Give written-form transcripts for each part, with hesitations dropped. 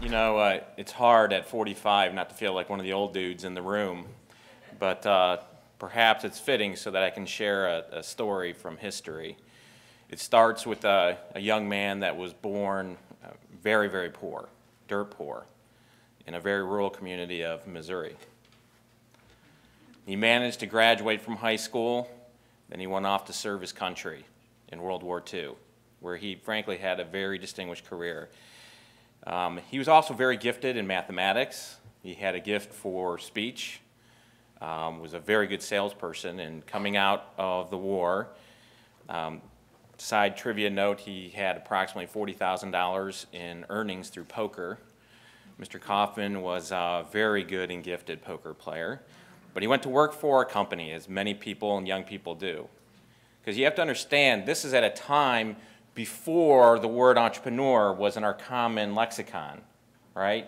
You know, it's hard at 45 not to feel like one of the old dudes in the room, but perhaps it's fitting so that I can share a story from history. It starts with a young man that was born very, very poor, dirt poor, in a very rural community of Missouri. He managed to graduate from high school, then he went off to serve his country in World War II, where he frankly had a very distinguished career. He was also very gifted in mathematics. He had a gift for speech, was a very good salesperson, and coming out of the war, side trivia note, he had approximately $40,000 in earnings through poker. Mr. Kauffman was a very good and gifted poker player, but he went to work for a company, as many people and young people do. Because you have to understand, this is at a time before the word entrepreneur was in our common lexicon, right?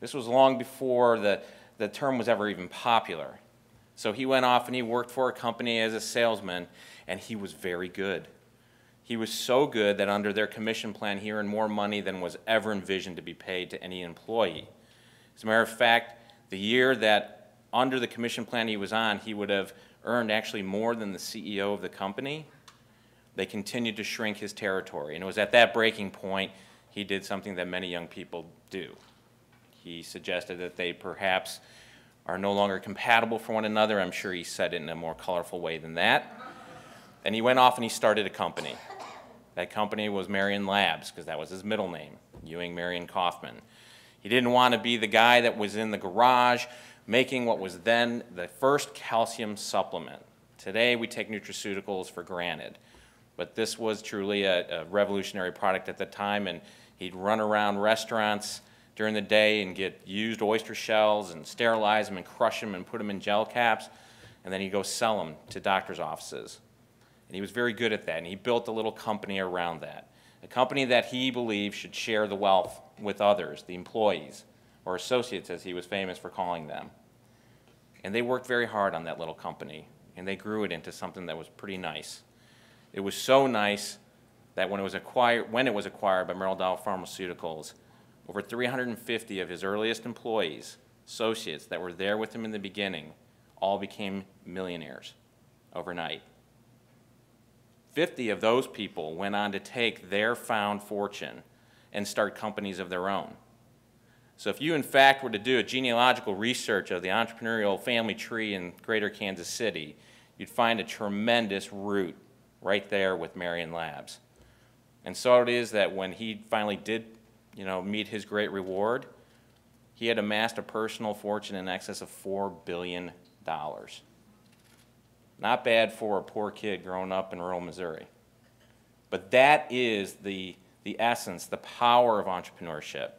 This was long before the term was ever even popular. So he went off and he worked for a company as a salesman, and he was very good. He was so good that under their commission plan, he earned more money than was ever envisioned to be paid to any employee. As a matter of fact, the year that under the commission plan he was on, he would have earned actually more than the CEO of the company. They continued to shrink his territory, and it was at that breaking point he did something that many young people do. He suggested that they perhaps are no longer compatible for one another. I'm sure he said it in a more colorful way than that. And he went off and he started a company. That company was Marion Labs, because that was his middle name, Ewing Marion Kauffman. He didn't want to be the guy that was in the garage making what was then the first calcium supplement. Today we take nutraceuticals for granted, but this was truly a revolutionary product at the time, and he'd run around restaurants during the day and get used oyster shells and sterilize them and crush them and put them in gel caps, and then he'd go sell them to doctors' offices. And he was very good at that, and he built a little company around that, a company that he believed should share the wealth with others, the employees, or associates as he was famous for calling them. And they worked very hard on that little company, and they grew it into something that was pretty nice. It was so nice that when it was acquired by Merrill Dow Pharmaceuticals, over 350 of his earliest employees, associates that were there with him in the beginning, all became millionaires overnight. 50 of those people went on to take their found fortune and start companies of their own. So if you in fact were to do a genealogical research of the entrepreneurial family tree in greater Kansas City, you'd find a tremendous root right there with Marion Labs. And so it is that when he finally did meet his great reward, he had amassed a personal fortune in excess of $4 billion. Not bad for a poor kid growing up in rural Missouri. But that is the essence, the power of entrepreneurship.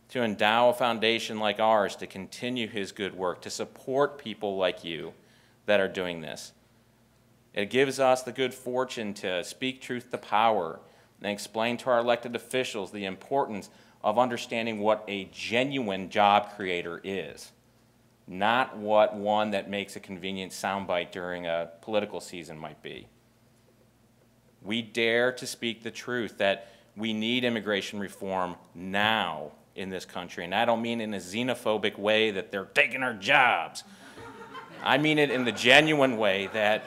To endow a foundation like ours to continue his good work, to support people like you that are doing this. It gives us the good fortune to speak truth to power and explain to our elected officials the importance of understanding what a genuine job creator is, not what one that makes a convenient soundbite during a political season might be. We dare to speak the truth that we need immigration reform now in this country, and I don't mean in a xenophobic way that they're taking our jobs. I mean it in the genuine way that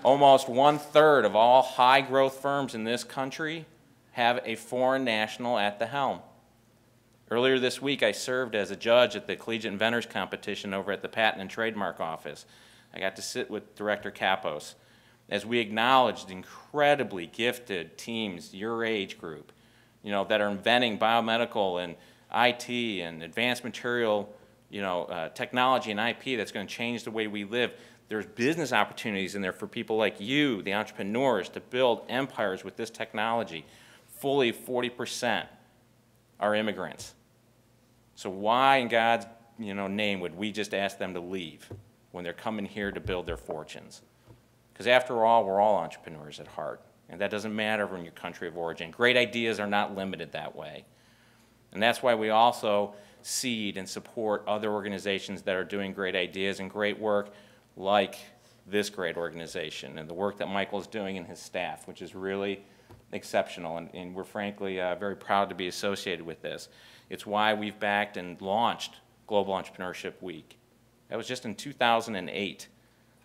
almost 1/3 of all high-growth firms in this country have a foreign national at the helm. Earlier this week, I served as a judge at the Collegiate Inventors Competition over at the Patent and Trademark Office. I got to sit with Director Kapos as we acknowledged incredibly gifted teams, your age group, that are inventing biomedical and IT and advanced material, technology and IP that's going to change the way we live. There's business opportunities in there for people like you, the entrepreneurs, to build empires with this technology. Fully 40% are immigrants. So why in God's name would we just ask them to leave when they're coming here to build their fortunes? Because after all, we're all entrepreneurs at heart. And that doesn't matter from your country of origin. Great ideas are not limited that way. And that's why we also seed and support other organizations that are doing great ideas and great work, like this great organization and the work that Michael is doing and his staff, which is really exceptional, and we're frankly very proud to be associated with this. It's why we've backed and launched Global Entrepreneurship Week. That was just in 2008.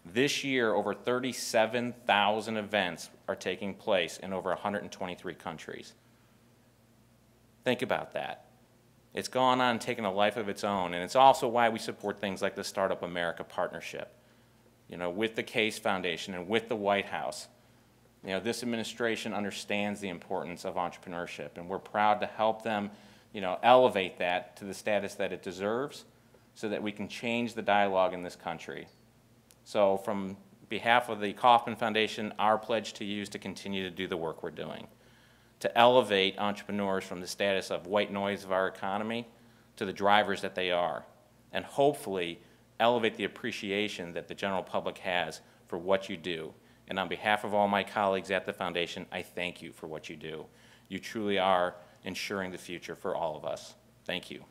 This year, over 37,000 events are taking place in over 123 countries. Think about that. It's gone on and taken a life of its own, and it's also why we support things like the Startup America Partnership, you know, with the Case Foundation and with the White House. You know, this administration understands the importance of entrepreneurship, and we're proud to help them, you know, elevate that to the status that it deserves so that we can change the dialogue in this country. So from behalf of the Kauffman Foundation, our pledge to you is to continue to do the work we're doing, to elevate entrepreneurs from the status of white noise of our economy to the drivers that they are, and hopefully elevate the appreciation that the general public has for what you do. And on behalf of all my colleagues at the Foundation, I thank you for what you do. You truly are ensuring the future for all of us. Thank you.